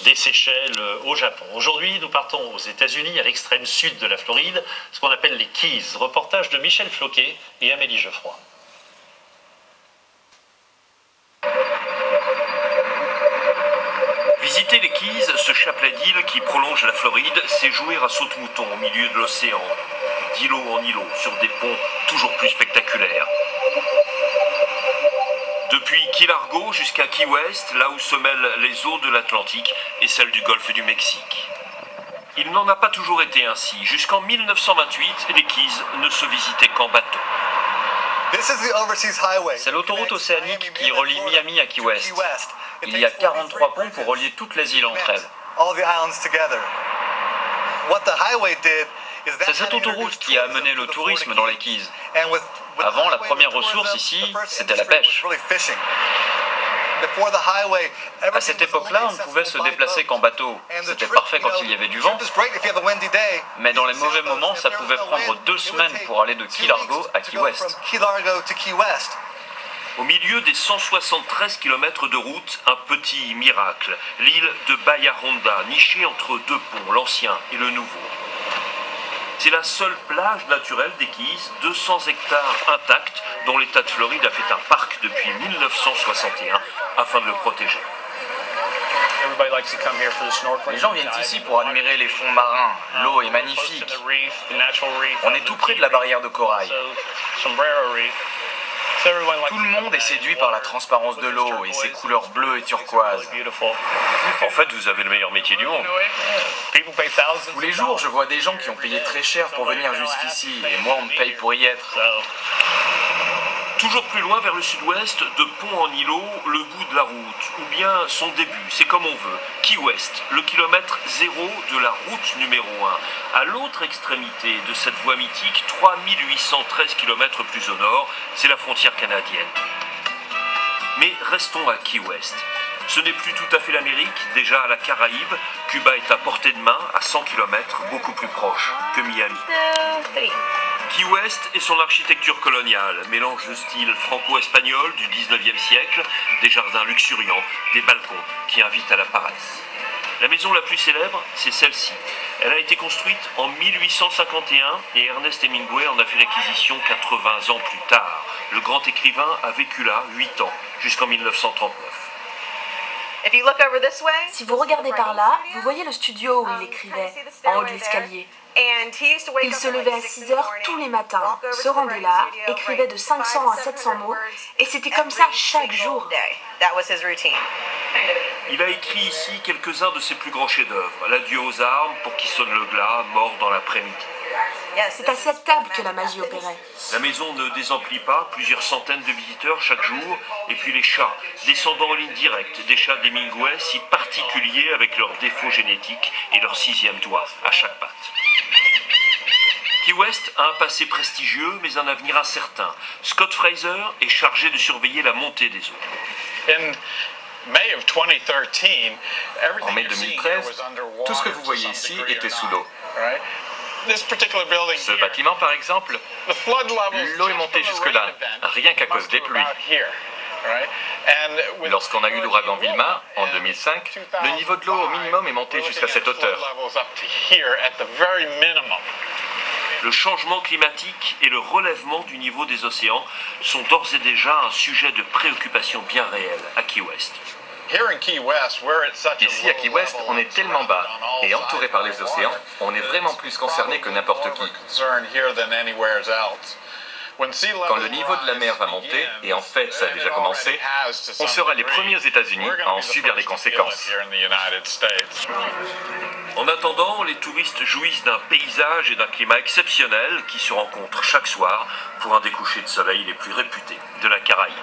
Des Seychelles au Japon. Aujourd'hui, nous partons aux États-Unis, à l'extrême sud de la Floride, ce qu'on appelle les Keys. Reportage de Michel Floquet et Amélie Geoffroy. Visiter les Keys, ce chapelet d'îles qui prolonge la Floride, c'est jouer à saute-mouton au milieu de l'océan, d'îlot en îlot, sur des ponts toujours plus spectaculaires. Depuis Key Largo jusqu'à Key West, là où se mêlent les eaux de l'Atlantique et celles du golfe du Mexique. Il n'en a pas toujours été ainsi. Jusqu'en 1928, les Keys ne se visitaient qu'en bateau. C'est l'autoroute océanique qui relie Miami à Key West. Il y a 43 ponts pour relier toutes les îles entre elles. C'est cette autoroute qui a amené le tourisme dans les Keys. Avant, la première ressource ici, c'était la pêche. À cette époque-là, on ne pouvait se déplacer qu'en bateau. C'était parfait quand il y avait du vent, mais dans les mauvais moments, ça pouvait prendre 2 semaines pour aller de Key Largo à Key West. Au milieu des 173 km de route, un petit miracle, l'île de Bahia Honda, nichée entre 2 ponts, l'ancien et le nouveau. C'est la seule plage naturelle des Keys, 200 hectares intacts, dont l'État de Floride a fait un parc depuis 1961 afin de le protéger. Les gens viennent ici pour admirer les fonds marins. L'eau est magnifique. On est tout près de la barrière de corail. Tout le monde est séduit par la transparence de l'eau et ses couleurs bleues et turquoises. En fait, vous avez le meilleur métier du monde. Tous les jours, je vois des gens qui ont payé très cher pour venir jusqu'ici, et moi, on me paye pour y être. Toujours plus loin vers le sud-ouest, de pont en îlot, le bout de la route, ou bien son début, c'est comme on veut. Key West, le kilomètre zéro de la route numéro 1. À l'autre extrémité de cette voie mythique, 3813 km plus au nord, c'est la frontière canadienne. Mais restons à Key West. Ce n'est plus tout à fait l'Amérique, déjà à la Caraïbe. Cuba est à portée de main, à 100 km, beaucoup plus proche que Miami. Key West et son architecture coloniale, mélange de style franco-espagnol du 19e siècle, des jardins luxuriants, des balcons qui invitent à la paresse. La maison la plus célèbre, c'est celle-ci. Elle a été construite en 1851 et Ernest Hemingway en a fait l'acquisition 80 ans plus tard. Le grand écrivain a vécu là 8 ans, jusqu'en 1939. Si vous regardez par là, vous voyez le studio où il écrivait, en haut de l'escalier. Il se levait à 6 heures tous les matins, se rendait là, écrivait de 500 à 700 mots, et c'était comme ça chaque jour. Il a écrit ici quelques-uns de ses plus grands chefs-d'œuvre. L'adieu aux armes, Pour qui sonne le glas, Mort dans l'après-midi. C'est à cette table que la magie opérait. La maison ne désemplit pas, plusieurs centaines de visiteurs chaque jour, et puis les chats, descendants en ligne directe des chats d'Hemingway, si particuliers avec leurs défauts génétiques et leur 6e doigt à chaque patte. Key West a un passé prestigieux, mais un avenir incertain. Scott Fraser est chargé de surveiller la montée des eaux. En mai 2013, tout ce que vous voyez ici était sous l'eau. Ce bâtiment, par exemple, l'eau est montée jusque-là, rien qu'à cause des pluies. Lorsqu'on a eu l'ouragan Vilma, en 2005, le niveau de l'eau au minimum est monté jusqu'à cette hauteur. Le changement climatique et le relèvement du niveau des océans sont d'ores et déjà un sujet de préoccupation bien réel à Key West. Ici, à Key West, on est tellement bas et entouré par les océans, on est vraiment plus concerné que n'importe qui. Quand le niveau de la mer va monter, et en fait ça a déjà commencé, on sera les premiers aux États-Unis à en subir les conséquences. En attendant, les touristes jouissent d'un paysage et d'un climat exceptionnel qui se rencontrent chaque soir pour un des couchers de soleil les plus réputés de la Caraïbe.